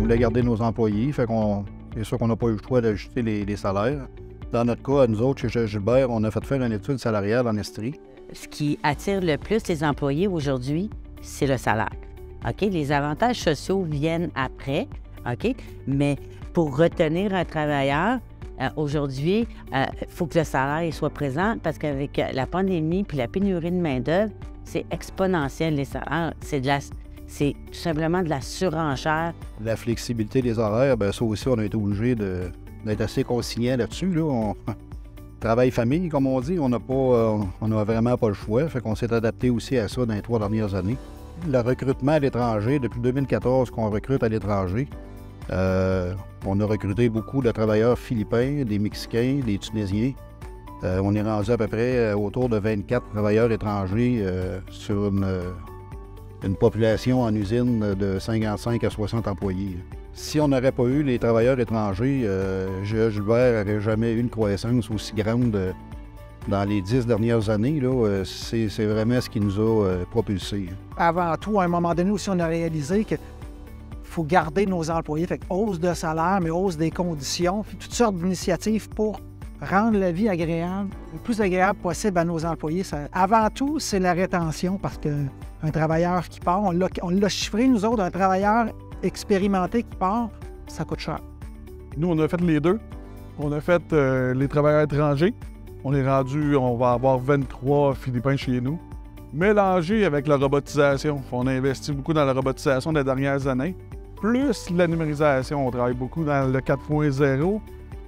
voulait garder nos employés, c'est sûr qu'on n'a pas eu le choix d'ajuster les salaires. Dans notre cas, à nous autres, chez Gilbert, on a fait faire une étude salariale en Estrie. Ce qui attire le plus les employés aujourd'hui, c'est le salaire. OK? Les avantages sociaux viennent après, OK? Mais pour retenir un travailleur, aujourd'hui, il faut que le salaire soit présent parce qu'avec la pandémie puis la pénurie de main-d'œuvre, c'est exponentiel les salaires. C'est tout simplement de la surenchère. La flexibilité des horaires, bien ça aussi, on a été obligé d'être assez consignant là-dessus. Là. Travail-famille, comme on dit, on n'a vraiment pas le choix. Fait qu'on s'est adapté aussi à ça dans les 3 dernières années. Le recrutement à l'étranger, depuis 2014 qu'on recrute à l'étranger, on a recruté beaucoup de travailleurs philippins, des Mexicains, des Tunisiens. On est rendu à peu près autour de 24 travailleurs étrangers sur une population en usine de 55 à 60 employés. Si on n'aurait pas eu les travailleurs étrangers, Gilbert n'aurait jamais eu une croissance aussi grande dans les 10 dernières années. C'est vraiment ce qui nous a propulsés. Avant tout, à un moment donné aussi, on a réalisé qu'il faut garder nos employés. Fait que hausse de salaire, mais hausse des conditions, puis toutes sortes d'initiatives pour rendre la vie agréable, le plus agréable possible à nos employés. Avant tout, c'est la rétention, parce qu'un travailleur qui part, on l'a chiffré, nous autres, un travailleur expérimenté qui part, ça coûte cher. Nous, on a fait les deux. On a fait les travailleurs étrangers. On va avoir 23 Philippins chez nous. Mélangé avec la robotisation. On a investi beaucoup dans la robotisation des dernières années. Plus la numérisation, on travaille beaucoup dans le 4.0.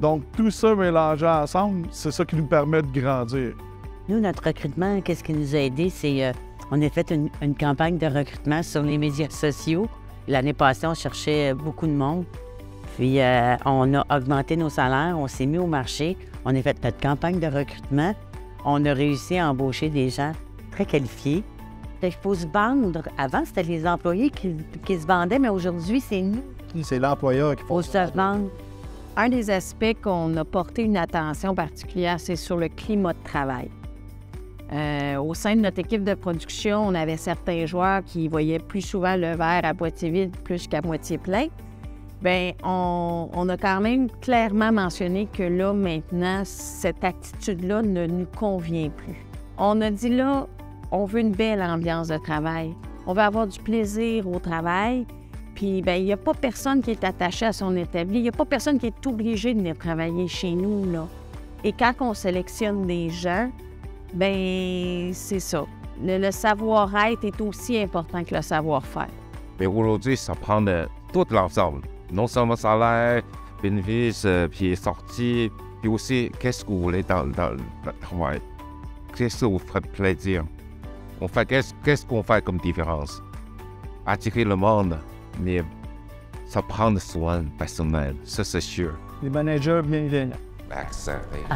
Donc, tout ça mélangé ensemble, c'est ça qui nous permet de grandir. Nous, notre recrutement, qu'est-ce qui nous a aidés, c'est on a fait une campagne de recrutement sur les médias sociaux. L'année passée, on cherchait beaucoup de monde. Puis, on a augmenté nos salaires, on s'est mis au marché. On a fait notre campagne de recrutement. On a réussi à embaucher des gens très qualifiés. Il faut se vendre. Avant, c'était les employés qui se vendaient, mais aujourd'hui, c'est nous. C'est l'employeur qui faut se vendre. Un des aspects qu'on a porté une attention particulière, c'est sur le climat de travail. Au sein de notre équipe de production, on avait certains joueurs qui voyaient plus souvent le verre à moitié vide plus qu'à moitié plein. Bien, on a quand même clairement mentionné que là, maintenant, cette attitude-là ne nous convient plus. On a dit là, on veut une belle ambiance de travail. On veut avoir du plaisir au travail. Puis, bien, il n'y a pas personne qui est attaché à son établi. Il n'y a pas personne qui est obligé de venir travailler chez nous, là. Et quand on sélectionne des gens, bien, c'est ça. Le savoir-être est aussi important que le savoir-faire. Mais aujourd'hui, ça prend tout l'ensemble. Non seulement salaire, bénéfices, puis sortie, puis aussi qu'est-ce que vous voulez dans le travail. Qu'est-ce que vous ferait plaisir. On fait, qu'est-ce qu'on fait comme différence? Attirer le monde, mais ça prend soin personnel, ça c'est sûr. Les managers bienveillants. Exactement.